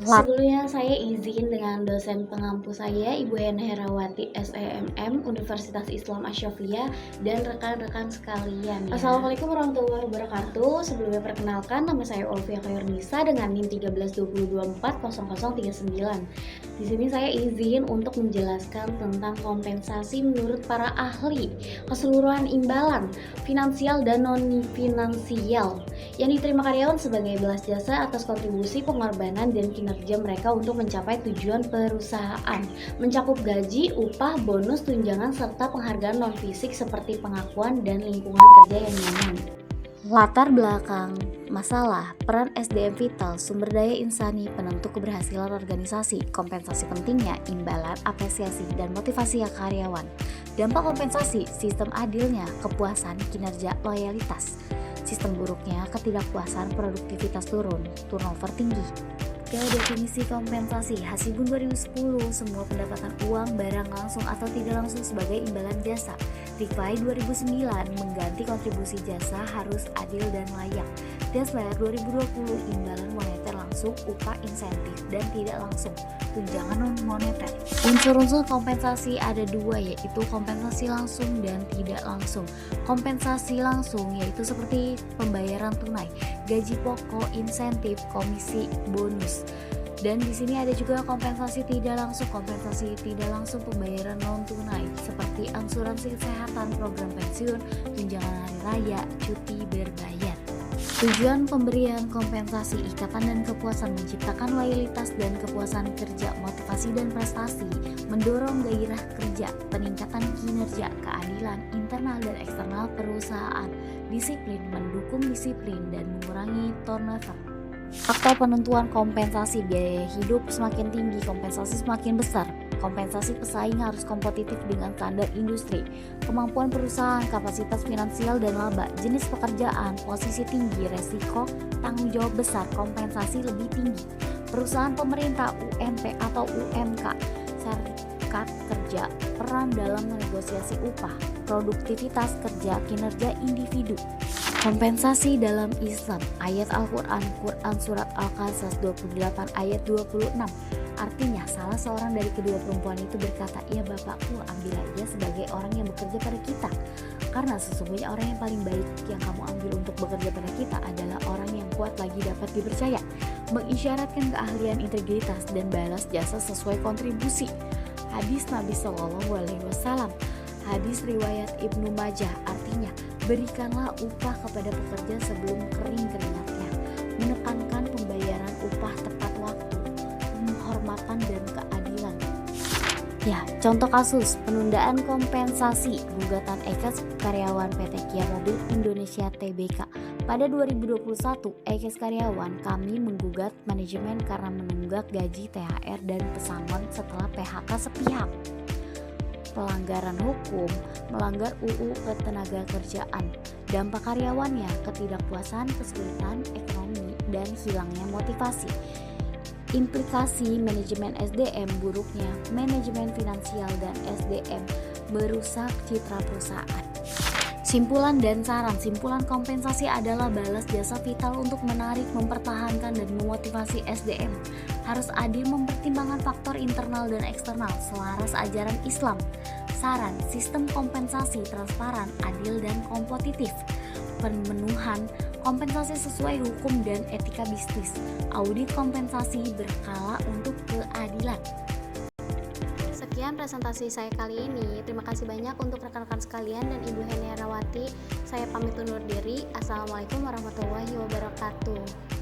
Sebelumnya saya izin dengan dosen pengampu saya, Ibu Hena Herawati SEMM, Universitas Islam Asyafiyah, dan rekan-rekan sekalian ya. Assalamualaikum warahmatullahi wabarakatuh. Sebelumnya perkenalkan, nama saya Olivia Khairnisa dengan NIM 1320240039. Di sini saya izin untuk menjelaskan tentang kompensasi menurut para ahli, keseluruhan imbalan, finansial dan non-finansial yang diterima karyawan sebagai balas jasa atas kontribusi, pengorbanan, dan kinerja mereka untuk mencapai tujuan perusahaan, mencakup gaji, upah, bonus, tunjangan, serta penghargaan non-fisik seperti pengakuan dan lingkungan kerja yang nyaman. Latar belakang masalah, peran SDM vital, sumber daya insani, penentu keberhasilan organisasi, kompensasi pentingnya, imbalan, apresiasi, dan motivasi karyawan. Dampak kompensasi, sistem adilnya, kepuasan, kinerja, loyalitas. Sistem buruknya, ketidakpuasan, produktivitas turun, turnover tinggi. Ke definisi kompensasi, Hasibun 2010, semua pendapatan uang, barang langsung atau tidak langsung sebagai imbalan jasa. Rifai 2009, mengganti kontribusi jasa harus adil dan layak. Desler 2020, imbalan moneter langsung, upah insentif, dan tidak langsung, tunjangan non-moneter. Unsur-unsur kompensasi ada dua, yaitu kompensasi langsung dan tidak langsung. Kompensasi langsung yaitu seperti pembayaran tunai, gaji pokok, insentif, komisi, bonus. Dan di sini ada juga kompensasi tidak langsung. Kompensasi tidak langsung pembayaran non tunai seperti asuransi kesehatan, program pensiun, tunjangan hari raya, cuti berbayar. Tujuan pemberian kompensasi, ikatan dan kepuasan, menciptakan loyalitas dan kepuasan kerja, motivasi dan prestasi, mendorong gairah kerja, peningkatan kinerja, keadilan internal dan eksternal perusahaan, disiplin, mendukung disiplin dan mengurangi turnover. Faktor penentuan kompensasi, biaya hidup semakin tinggi, kompensasi semakin besar. Kompensasi pesaing harus kompetitif dengan standar industri. Kemampuan perusahaan, kapasitas finansial dan laba, jenis pekerjaan, posisi tinggi, resiko, tanggung jawab besar, kompensasi lebih tinggi. Perusahaan pemerintah, UMP atau UMK, serikat kerja, peran dalam negosiasi upah, produktivitas kerja, kinerja individu. Kompensasi dalam Islam, ayat Al-Quran, Quran Surat Al-Qasas 28 ayat 26. Artinya salah seorang dari kedua perempuan itu berkata, "Ya bapakku, ambillah ia sebagai orang yang bekerja pada kita. Karena sesungguhnya orang yang paling baik yang kamu ambil untuk bekerja pada kita adalah orang yang kuat lagi dapat dipercaya, mengisyaratkan keahlian, integritas, dan balas jasa sesuai kontribusi." Hadis Nabi SAW. Hadis riwayat Ibnu Majah, artinya berikanlah upah kepada pekerja sebelum kering keringatnya, menekankan pembayaran upah tepat waktu, penghormatan dan keadilan. Ya, contoh kasus penundaan kompensasi gugatan EKES karyawan PT Kia Mobil Indonesia Tbk. Pada 2021, EKES karyawan kami menggugat manajemen karena menunggak gaji, THR, dan pesangon setelah PHK sepihak. Pelanggaran hukum, melanggar UU Ketenagakerjaan. Dampak karyawannya, ketidakpuasan, kesulitan ekonomi, dan hilangnya motivasi. Implikasi manajemen SDM, buruknya manajemen finansial dan SDM, merusak citra perusahaan. Simpulan dan saran. Simpulan kompensasi adalah balas jasa vital untuk menarik, mempertahankan, dan memotivasi SDM. Harus adil, mempertimbangkan faktor internal dan eksternal, selaras ajaran Islam. Saran, sistem kompensasi transparan, adil, dan kompetitif. Pemenuhan kompensasi sesuai hukum dan etika bisnis. Audit kompensasi berkala untuk keadilan. Sekian presentasi saya kali ini. Terima kasih banyak untuk rekan-rekan sekalian dan Ibu Hena Herawati. Saya pamit undur diri. Assalamualaikum warahmatullahi wabarakatuh.